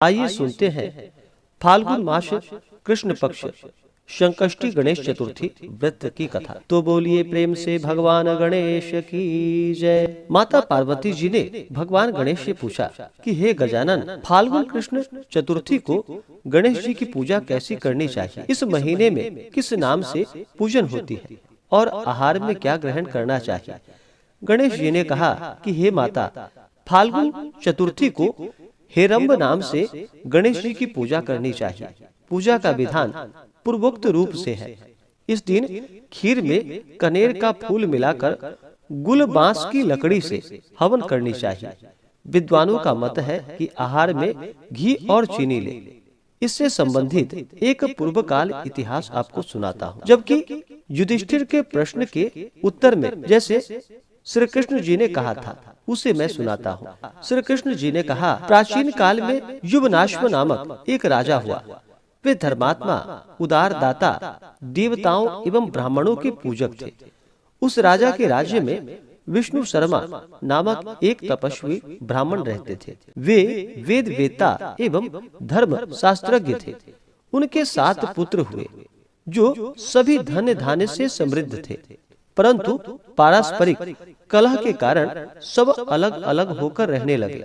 आइए सुनते हैं फाल्गुन मास कृष्ण पक्ष संकष्टी गणेश चतुर्थी व्रत की कथा। तो बोलिए प्रेम से भगवान गणेश की जय। माता पार्वती जी ने भगवान गणेश से पूछा कि हे गजानन, फाल्गुन कृष्ण चतुर्थी को गणेश जी की पूजा कैसी करनी चाहिए? इस महीने में किस नाम से पूजन होती है और आहार में क्या ग्रहण करना चाहिए? गणेश जी ने कहा कि हे माता, फाल्गुन चतुर्थी को हेरंब नाम से गणेश जी की पूजा करनी चाहिए। पूजा का विधान पूर्वोक्त रूप से है। इस दिन खीर में कनेर का फूल मिलाकर गुल बांस की लकड़ी से हवन करनी चाहिए। विद्वानों का मत है कि आहार में घी और चीनी ले। इससे संबंधित एक पूर्व काल इतिहास आपको सुनाता हूँ। जबकि युधिष्ठिर के प्रश्न के उत्तर में जैसे श्री कृष्ण जी ने कहा था, उसे मैं सुनाता हूँ। श्री कृष्ण जी ने कहा, प्राचीन काल में युवनाश्व नामक एक राजा हुआ। वे धर्मात्मा, उदार दाता, देवताओं एवं ब्राह्मणों के पूजक थे। उस राजा के राज्य में विष्णु शर्मा नामक एक तपस्वी ब्राह्मण रहते थे। वे वेद वेत्ता एवं धर्म शास्त्रज्ञ थे। उनके 7 पुत्र हुए जो सभी धन धान्य से समृद्ध थे, परंतु पारस्परिक कलह के कारण सब अलग अलग होकर रहने लगे।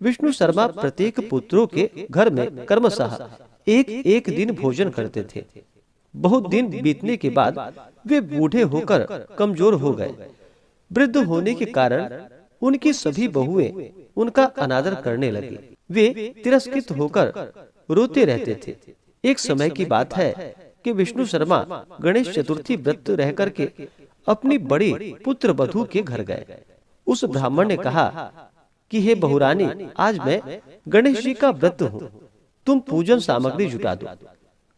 विष्णु शर्मा प्रत्येक पुत्रों के घर में कर्मशः एक एक दिन भोजन करते थे। बहुत दिन बीतने के बाद वे बूढ़े होकर कमजोर हो गए। वृद्ध होने के कारण उनकी सभी बहुएं उनका अनादर करने लगी। वे तिरस्कृत होकर रोते रहते थे। एक समय की बात है कि विष्णु शर्मा गणेश चतुर्थी व्रत रह करके अपनी बड़ी पुत्र वधू के घर गए। उस ब्राह्मण ने कहा कि हे बहुरानी, आज मैं गणेश जी का व्रत हूँ, तुम पूजन सामग्री जुटा दो।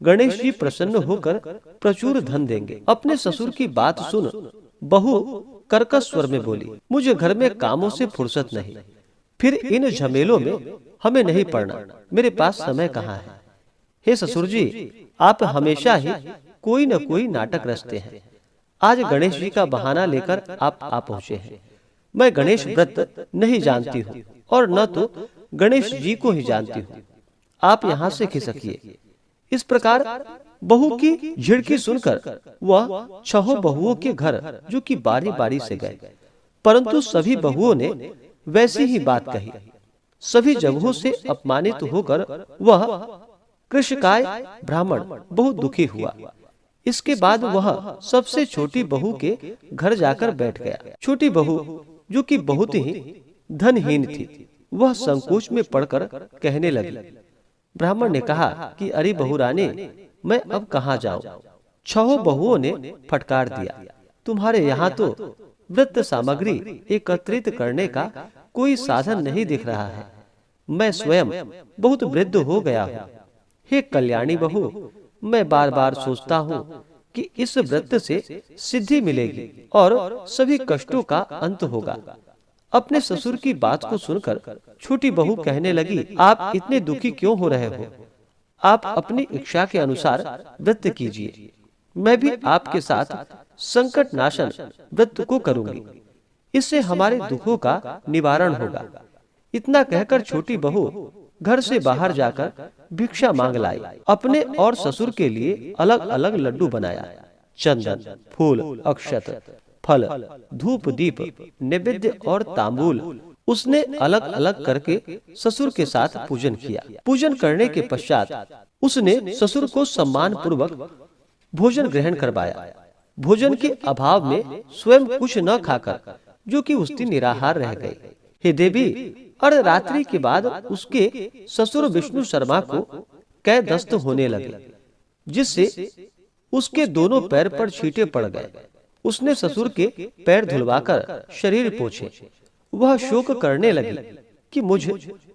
गणेश जी प्रसन्न होकर प्रचुर धन देंगे। अपने ससुर की बात सुन बहू कर्कश स्वर में बोली, मुझे घर में कामों से फुर्सत नहीं, फिर इन झमेलों में हमें नहीं पड़ना, मेरे पास समय कहाँ है। हे ससुर जी, आप हमेशा ही कोई न कोई नाटक रचते हैं। आज गणेश जी का बहाना लेकर आप आ पहुँचे हैं। मैं गणेश व्रत नहीं जानती हूँ और न तो गणेश जी को ही जानती हूँ। आप यहाँ से खिसकिए। इस प्रकार बहू की झिड़की सुनकर वह 6 बहुओं के घर जो कि बारी बारी से गए, परंतु सभी बहुओं ने वैसी ही बात कही। सभी जगहों से अपमानित होकर वह कृषकाय ब्राह्मण बहुत दुखी हुआ। इसके बाद वह सबसे छोटी बहू के घर जाकर बैठ गया। छोटी बहू जो कि बहुत ही धनहीन थी, वह संकोच में पड़कर कहने लगी। ब्राह्मण ने कहा कि अरे बहुरानी, मैं अब कहाँ जाऊं? 6 बहुओं ने फटकार दिया, तुम्हारे यहाँ तो व्रत सामग्री एकत्रित करने का कोई साधन नहीं दिख रहा है। मैं स्वयं बहुत वृद्ध हो गया हूँ। हे कल्याणी बहू, मैं बार बार सोचता हूँ कि इस व्रत से सिद्धि मिलेगी और सभी कष्टों का अंत होगा। अपने ससुर की बात को सुनकर छोटी बहू कहने लगी, आप इतने दुखी क्यों हो रहे हो? आप अपनी इच्छा के अनुसार व्रत कीजिए। मैं भी आपके साथ संकट नाशन व्रत को करूंगी। इससे हमारे दुखों का निवारण होगा। इतना कहकर छोटी बहू घर से बाहर जाकर भिक्षा मांग लाई। अपने और ससुर के लिए अलग अलग लड्डू बनाया। चंदन, फूल, अक्षत, फल, धूप, दीप, नैवेद्य और तांबूल उसने अलग अलग करके ससुर के साथ पूजन किया। पूजन करने के पश्चात उसने ससुर को सम्मान पूर्वक भोजन ग्रहण करवाया। भोजन के अभाव में स्वयं कुछ न खाकर जो कि उसकी निराहार रह गई। हे देवी, अर्धरात्रि के बाद उसके ससुर विष्णु शर्मा को कैदस्त होने लगे, जिससे उसके दोनों पैर पर छींटे पड़ गए। उसने ससुर के पैर धुलवाकर शरीर पोंछे। वह शोक करने लगी कि मुझ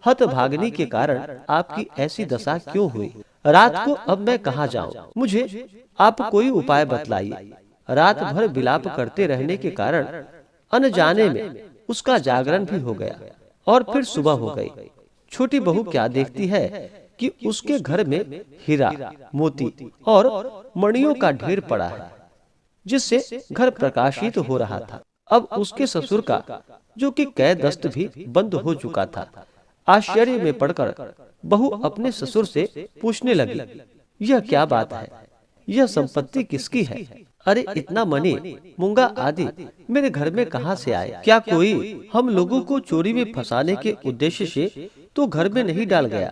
हतभागिनी के कारण आपकी ऐसी दशा क्यों हुई? रात को अब मैं कहाँ जाऊं? मुझे आप कोई उपाय बतलाइए। रात भर विलाप करते रहने के कारण अनजाने में उसका जागरण भी हो गया और फिर सुबह हो गई। छोटी बहू क्या देखती है कि उसके घर में हीरा, मोती और मणियों का ढेर पड़ा है, जिससे घर प्रकाशित हो रहा था। अब उसके ससुर का जो कि कैदस्त भी बंद हो चुका था, आश्चर्य में पड़कर बहू अपने ससुर से पूछने लगी, यह क्या बात है, यह संपत्ति किसकी है? अरे इतना मणि मूंगा आदि मेरे घर में कहाँ से आए? क्या कोई हम लोगों को चोरी में फंसाने के उद्देश्य से तो घर में नहीं डाल गया?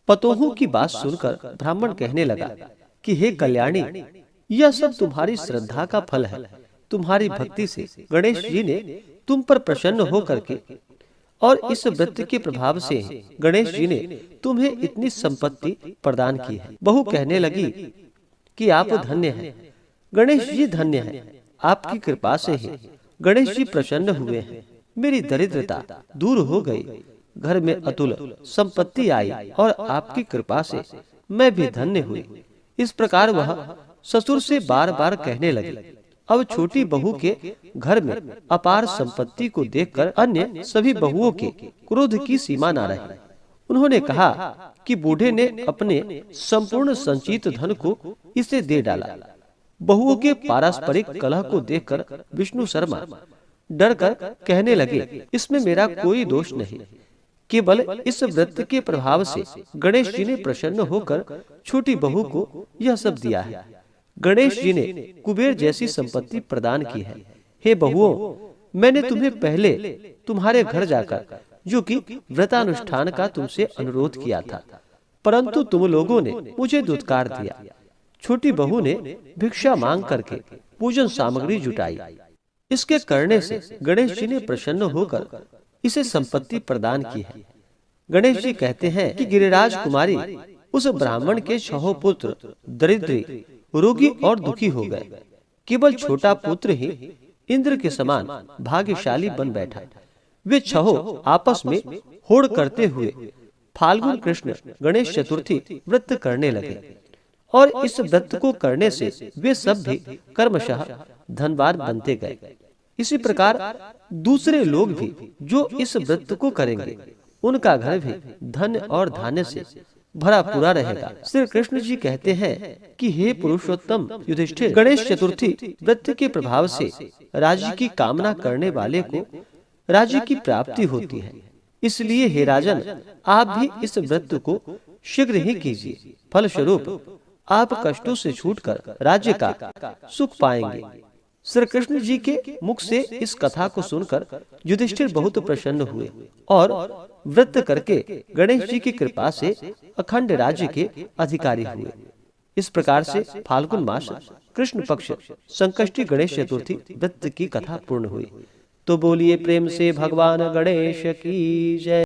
पतोहू की बात सुनकर ब्राह्मण कहने लगा कि हे कल्याणी, यह सब तुम्हारी श्रद्धा का फल है। तुम्हारी भक्ति से गणेश जी ने तुम पर प्रसन्न होकर के और इस व्रत के प्रभाव से गणेश जी ने तुम्हें इतनी संपत्ति प्रदान की है। बहू कहने लगी कि आप धन्य हैं, गणेश जी धन्य हैं, आपकी कृपा से ही गणेश जी प्रसन्न हुए हैं। मेरी दरिद्रता दूर हो गई, घर में अतुल संपत्ति आई और आपकी कृपा से मैं भी धन्य हुई। इस प्रकार वह ससुर से बार बार कहने लगी। अब छोटी बहू के घर में अपार संपत्ति को देखकर अन्य सभी बहुओं के क्रोध की सीमा न रही। उन्होंने कहा कि बूढ़े ने अपने संपूर्ण संचित धन को इसे दे डाला। बहुओं के पारस्परिक कलह को देखकर विष्णु शर्मा डरकर कहने लगे, इसमें मेरा कोई दोष नहीं, केवल इस व्रत के प्रभाव से गणेश जी ने प्रसन्न होकर छोटी बहू को यह सब दिया है। गणेश जी ने कुबेर जैसी संपत्ति प्रदान की है। हे बहुओं, मैंने तुम्हें पहले तुम्हारे घर जाकर जो कि व्रतानुष्ठान का तुमसे अनुरोध किया था, परंतु तुम लोगों ने मुझे दुत्कार दिया। छोटी बहू ने भिक्षा मांग करके पूजन सामग्री जुटाई। इसके करने से गणेश जी ने प्रसन्न होकर इसे संपत्ति प्रदान की है। गणेश जी कहते हैं कि गिरिराज कुमारी उस ब्राह्मण के 6 पुत्र दरिद्री, रोगी और दुखी हो गए। केवल छोटा पुत्र ही इंद्र के समान भाग्यशाली बन बैठा। वे 6 आपस में होड़ करते हुए फाल्गुन कृष्ण गणेश चतुर्थी व्रत करने लगे और इस व्रत को करने से वे सब भी कर्मशः धनवान बनते गए। इसी प्रकार दूसरे लोग भी जो इस व्रत को करेंगे, उनका घर भी धन और धान्य से भरा पूरा रहेगा। श्री कृष्ण जी कहते हैं कि हे पुरुषोत्तम युधिष्ठिर, गणेश चतुर्थी व्रत के प्रभाव से राज्य की कामना करने वाले को राज्य की प्राप्ति होती है। इसलिए हे राजन, आप भी इस व्रत को शीघ्र ही कीजिए। फलस्वरूप आप कष्टों से छूटकर राज्य का सुख पाएंगे। श्री कृष्ण जी के मुख से इस कथा को सुनकर युधिष्ठिर बहुत प्रसन्न हुए और व्रत करके गणेश जी की कृपा से अखंड राज्य के अधिकारी हुए। इस प्रकार से फाल्गुन मास कृष्ण पक्ष संकष्टी गणेश चतुर्थी व्रत की कथा पूर्ण हुई। तो बोलिए प्रेम से भगवान गणेश की जय।